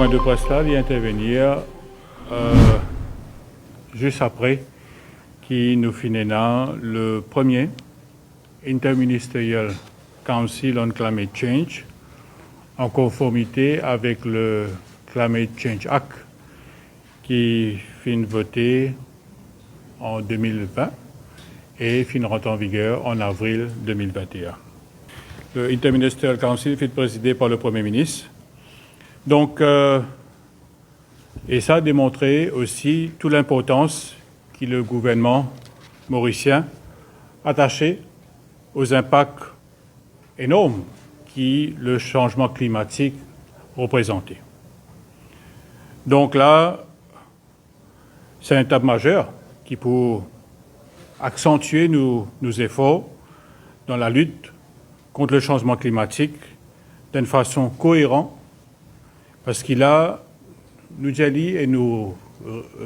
point de presse-là d'y intervenir juste après qui nous finira le premier Interministerial Council on Climate Change en conformité avec le Climate Change Act qui finit voté en 2020 et finit rentré en vigueur en avril 2021. Le Interministerial Council est présidé par le Premier ministre. Donc, et ça a démontré aussi toute l'importance que le gouvernement mauricien attaché aux impacts énormes que le changement climatique représentait. Donc là, c'est une étape majeure qui pour accentuer nos efforts dans la lutte contre le changement climatique d'une façon cohérente, parce qu'il a nous dit et nous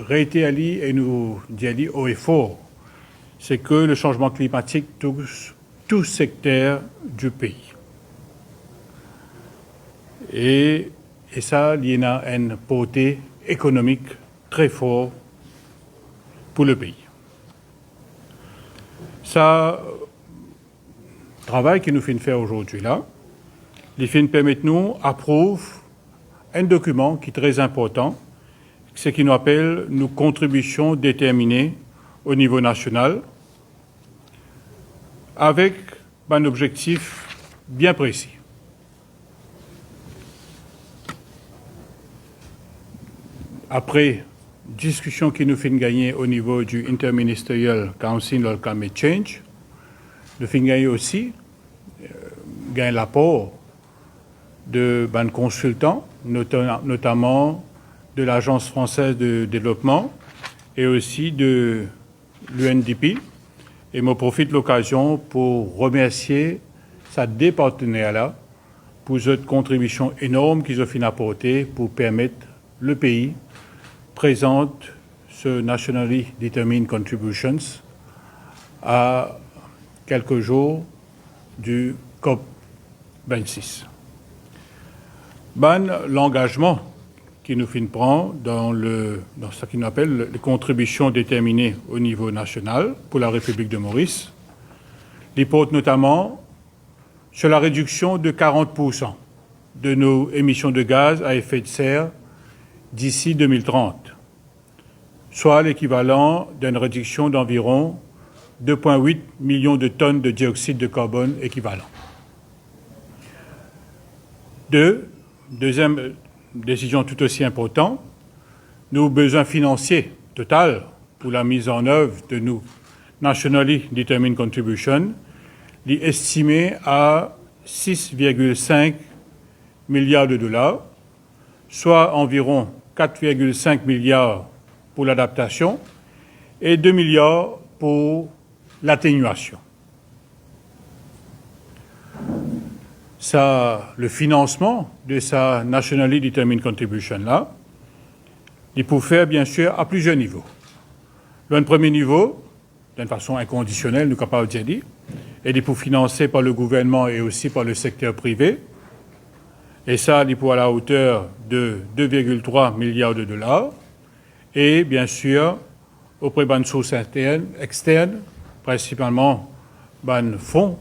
réitéré et nous dit haut et fort, c'est que le changement climatique touche tout secteur du pays. Et ça, il y a une portée économique très forte pour le pays. Ça, le travail que nous finissons de faire aujourd'hui là, les fins permettent nous approuver un document qui est très important, ce qui nous appelle nos contributions déterminées au niveau national, avec un objectif bien précis. Après discussion qui nous fait gagner au niveau du Interministerial Council on Climate Change, nous fait gagner aussi l'apport de consultants, notamment de l'Agence française de développement et aussi de l'UNDP. Et je profite de l'occasion pour remercier ces deux partenaires-là pour cette contribution énorme qu'ils ont fait apporter pour permettre le pays présente ce Nationally Determined Contributions à quelques jours du COP26. L'engagement qui nous prend dans ce qu'on appelle les contributions déterminées au niveau national pour la République de Maurice, il porte notamment sur la réduction de 40% de nos émissions de gaz à effet de serre d'ici 2030, soit l'équivalent d'une réduction d'environ 2,8 millions de tonnes de dioxyde de carbone équivalent. Deuxième décision tout aussi importante, nos besoins financiers total pour la mise en œuvre de nos Nationally Determined Contributions est estimé à 6,5 milliards de dollars, soit environ 4,5 milliards pour l'adaptation et 2 milliards pour l'atténuation. Le financement de sa Nationally Determined Contribution-là, il peut faire bien sûr à plusieurs niveaux. Le premier niveau, d'une façon inconditionnelle, nous sommes capables de dire, il peut financer par le gouvernement et aussi par le secteur privé. Et ça, il peut à la hauteur de 2,3 milliards de dollars. Et bien sûr, auprès de sources externes, principalement de fonds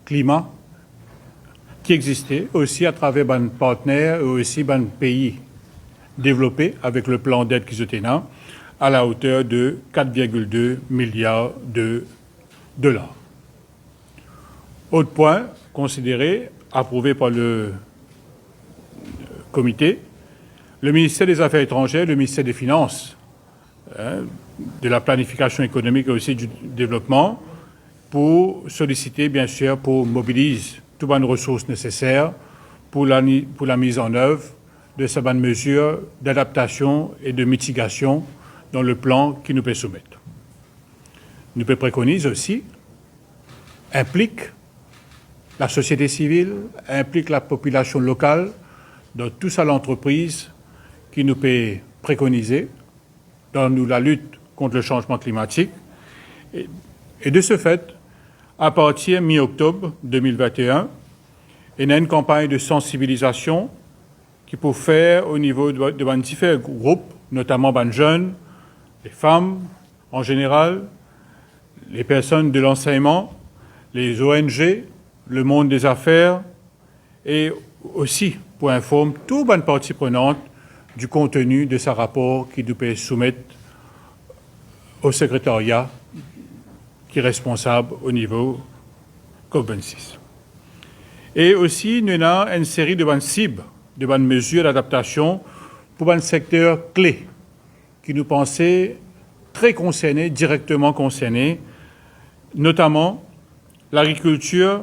climat, qui existait aussi à travers des partenaires et aussi des pays développés avec le plan d'aide qu'ils étaient là, à la hauteur de 4,2 milliards de dollars. Autre point considéré, approuvé par le comité, le ministère des Affaires étrangères, le ministère des Finances, de la planification économique et aussi du développement, pour solliciter, bien sûr, pour mobiliser toutes les ressources nécessaires pour la mise en œuvre de ces mesures d'adaptation et de mitigation dans le plan qui nous peut soumettre. Nous peut préconiser aussi, implique la société civile, implique la population locale dans tout ça l'entreprise qui nous peut préconiser dans la lutte contre le changement climatique. Et de ce fait, à partir de mi-octobre 2021, il y a une campagne de sensibilisation qui peut faire au niveau de différents groupes, notamment les jeunes, les femmes en général, les personnes de l'enseignement, les ONG, le monde des affaires, et aussi pour informer toutes les parties prenantes du contenu de ce rapport qui nous peut soumettre au secrétariat qui est responsable au niveau COP26. Et aussi, nous avons une série de bonnes cibles, de bonnes mesures d'adaptation pour un secteur clé qui nous pensait très concernés, directement concernés, notamment l'agriculture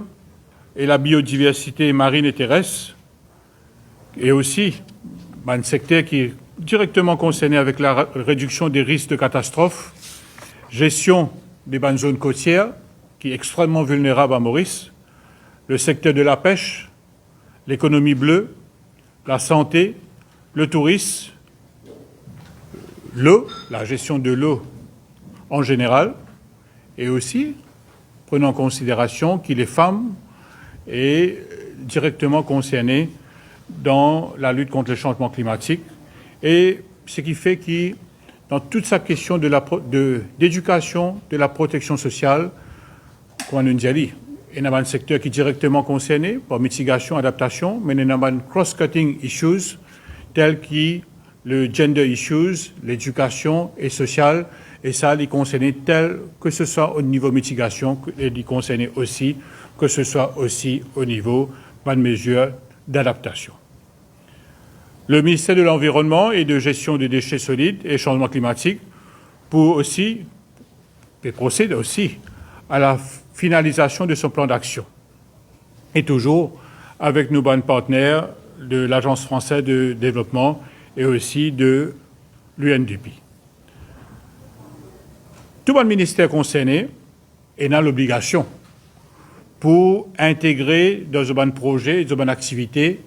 et la biodiversité marine et terrestre, et aussi un secteur qui est directement concerné avec la réduction des risques de catastrophes, gestion des bonnes zones côtières, qui est extrêmement vulnérable à Maurice, le secteur de la pêche, l'économie bleue, la santé, le tourisme, l'eau, la gestion de l'eau en général, et aussi prenons en considération que les femmes sont directement concernées dans la lutte contre le changement climatique, et ce qui fait que dans toute sa question d'éducation, de la protection sociale, comme on dit, il y a un secteur qui est directement concerné par mitigation, adaptation, mais il y a un cross-cutting issues tels que le gender issues, l'éducation et sociale, et ça, les concerner tel que ce soit au niveau mitigation, et les concerner aussi que ce soit aussi au niveau de mesures d'adaptation. Le ministère de l'Environnement et de Gestion des déchets solides et changement climatique pour aussi, et procède aussi à la finalisation de son plan d'action. Et toujours avec nos bons partenaires de l'Agence française de développement et aussi de l'UNDP. Tout le ministère concerné a l'obligation pour intégrer dans ce bon projet, dans ce bonne activité,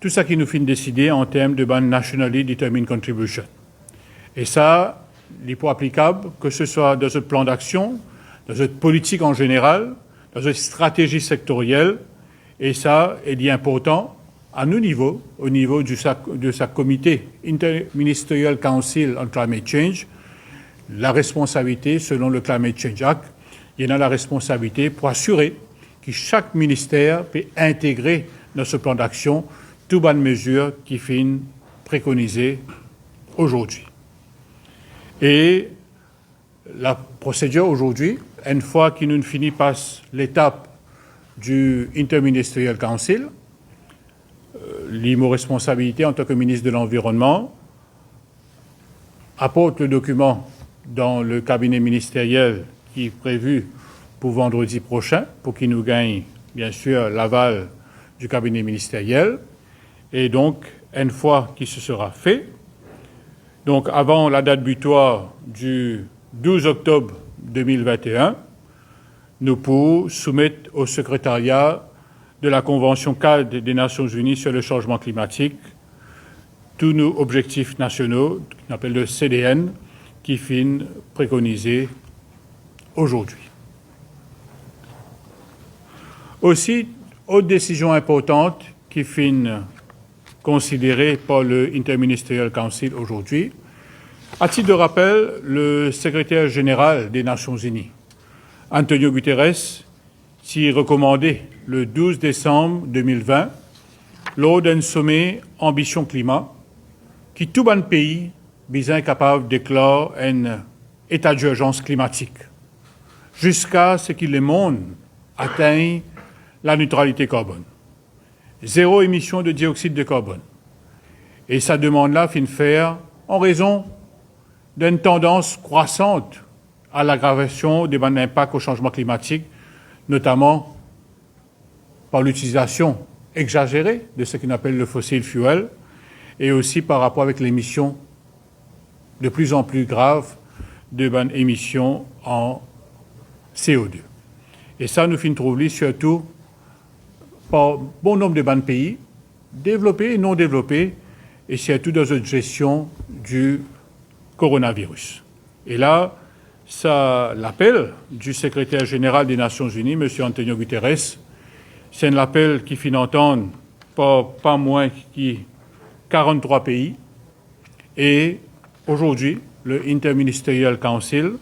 tout ça qui nous fait décider en termes de bonne nationally determined contribution. Et ça, il est pas applicable, que ce soit dans ce plan d'action, dans cette politique en général, dans cette stratégie sectorielle, et ça, il est important à nos niveaux, au niveau de sa comité Interministerial Council on Climate Change, la responsabilité, selon le Climate Change Act, il y a la responsabilité pour assurer que chaque ministère peut intégrer dans ce plan d'action toutes bonnes mesures qui sont préconisées aujourd'hui. Et la procédure aujourd'hui, une fois que nous finissons par l'étape du Interministerial Council, l'IMO responsabilité en tant que ministre de l'Environnement apporte le document dans le cabinet ministériel qui est prévu pour vendredi prochain, pour qu'il nous gagne, bien sûr, l'aval du cabinet ministériel. Et donc, une fois qu'il se sera fait, donc avant la date butoir du 12 octobre 2021, nous pourrons soumettre au secrétariat de la Convention cadre des Nations Unies sur le changement climatique tous nos objectifs nationaux, qu'on appelle le CDN, qui sont préconisés aujourd'hui. Aussi, autre décision importante qui sont considérée par le Interministerial Council aujourd'hui. À titre de rappel, le secrétaire général des Nations Unies, Antonio Guterres, s'y recommandé le 12 décembre 2020 lors d'un sommet Ambition Climat, qui tout bon pays est capable de déclarer un état d'urgence climatique jusqu'à ce que le monde atteigne la neutralité carbone. Zéro émission de dioxyde de carbone. Et ça demande-là fin de faire en raison d'une tendance croissante à l'aggravation des bons impacts au changement climatique, notamment par l'utilisation exagérée de ce qu'on appelle le fossil fuel, et aussi par rapport avec l'émission de plus en plus grave de bonnes émissions en CO2. Et ça nous fait trouver surtout par bon nombre de bons pays, développés et non développés, et surtout dans une gestion du coronavirus. Et là, ça, l'appel du secrétaire général des Nations Unies, M. Antonio Guterres, c'est un appel qui fait entendre pas moins que 43 pays et aujourd'hui, le Interministerial Council,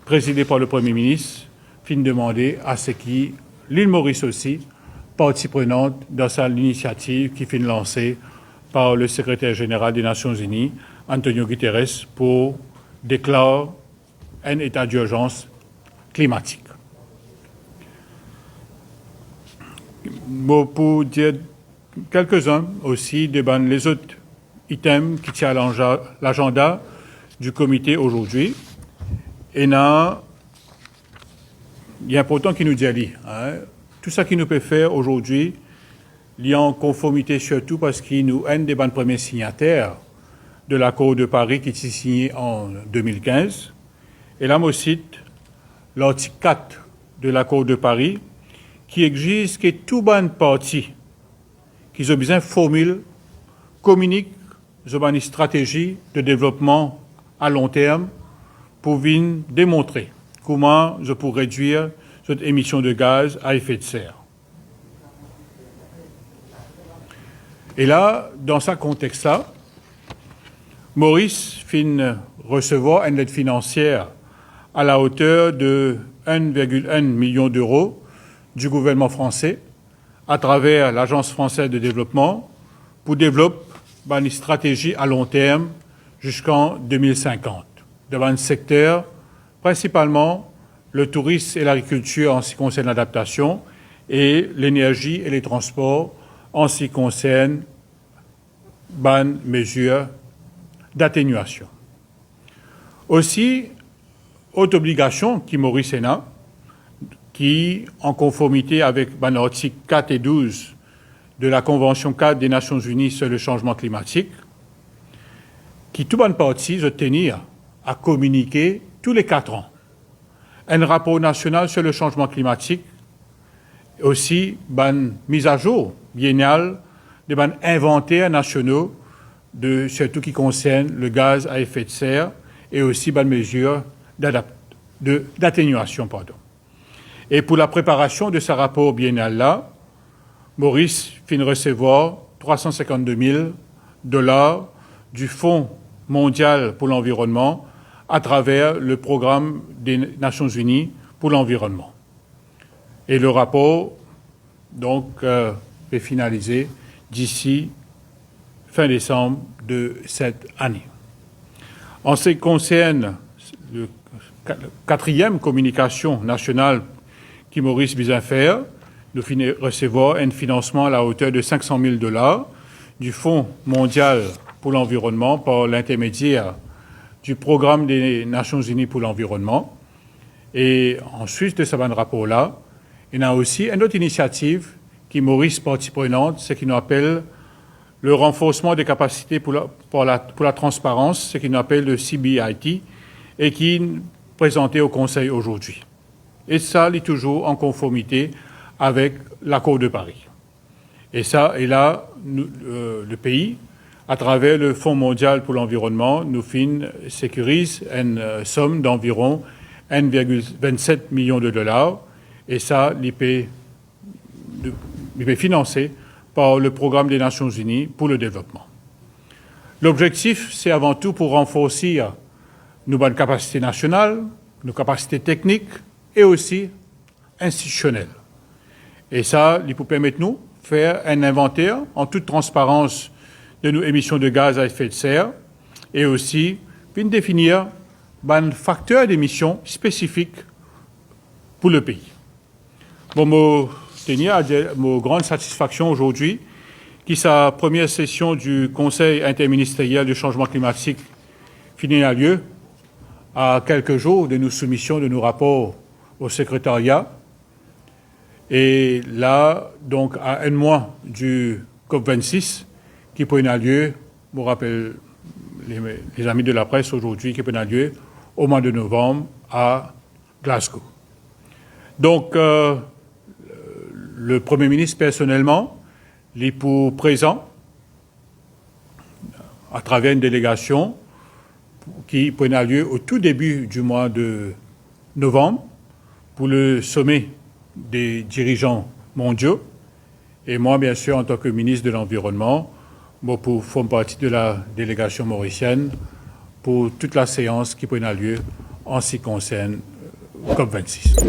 présidé par le Premier ministre, fin demander à ce qui l'île Maurice aussi, partie prenante dans l'initiative qui fin lancée par le secrétaire général des Nations Unies, Antonio Guterres, pour déclarer un état d'urgence climatique. Bon, pour dire quelques-uns aussi de les autres items qui tiennent à l'agenda du comité aujourd'hui. Et là, il est important qu'il nous dise, tout ça qu'il nous peut faire aujourd'hui, il est en conformité surtout parce qu'il nous est un des premiers signataires de l'accord de Paris qui s'est signé en 2015. Et là, je cite l'article 4 de l'accord de Paris qui exige que tout bonne partie qui ont besoin formule, communique une stratégie de développement à long terme pour venir démontrer comment je peux réduire cette émission de gaz à effet de serre. Et là, dans ce contexte-là, Maurice fin recevoir une aide financière à la hauteur de 1,1 million d'euros du gouvernement français à travers l'Agence française de développement pour développer une stratégie à long terme jusqu'en 2050 dans un secteur, principalement le tourisme et l'agriculture en ce qui concerne l'adaptation et l'énergie et les transports en ce qui concerne les mesures d'atténuation. Aussi, autre obligation qui Maurice a, qui, en conformité avec l'article 4 et 12 de la Convention 4 des Nations Unies sur le changement climatique, qui tout bonne partie de tenir à communiquer tous les 4 ans un rapport national sur le changement climatique, aussi une mise à jour biennale des inventaires nationaux de surtout qui concerne le gaz à effet de serre et aussi une mesure d'atténuation. Et pour la préparation de ce rapport biennal-là, Maurice fin recevoir 352 000 $ du Fonds mondial pour l'environnement à travers le programme des Nations Unies pour l'environnement. Et le rapport, donc, est finalisé d'ici fin décembre de cette année. En ce qui concerne la 4e communication nationale qui Maurice vise à faire, nous recevoir un financement à la hauteur de 500 000 $ du Fonds mondial pour l'environnement par l'intermédiaire du programme des Nations Unies pour l'environnement. Et ensuite de ce rapport-là, il y a aussi une autre initiative qui Maurice partie prenante, ce qu'il nous appelle le renforcement des capacités pour la transparence, ce qu'il nous appelle le CBIT, et qui est présenté au Conseil aujourd'hui. Et ça est toujours en conformité avec l'accord de Paris. Et là, le pays, à travers le Fonds mondial pour l'environnement, nous sécurise une somme d'environ 1,27 million de $, et ça, l'IP est financé par le programme des Nations Unies pour le développement. L'objectif, c'est avant tout pour renforcer nos bonnes capacités nationales, nos capacités techniques et aussi institutionnelles. Et ça, il peut permettre nous de faire un inventaire en toute transparence de nos émissions de gaz à effet de serre et aussi de définir un facteur d'émissions spécifiques pour le pays. Bon, ma grande satisfaction aujourd'hui, qui sa première session du Conseil interministériel du changement climatique finit à lieu à quelques jours de nos soumissions de nos rapports au secrétariat. Et là, donc, à un mois du COP26, qui peut avoir lieu, je vous rappelle les amis de la presse aujourd'hui, qui peut avoir lieu au mois de novembre à Glasgow. Donc, le Premier ministre, personnellement, est pour présent à travers une délégation qui peut avoir lieu au tout début du mois de novembre pour le sommet des dirigeants mondiaux. Et moi, bien sûr, en tant que ministre de l'Environnement, pour faire partie de la délégation mauricienne pour toute la séance qui prendra lieu en ce qui concerne COP26.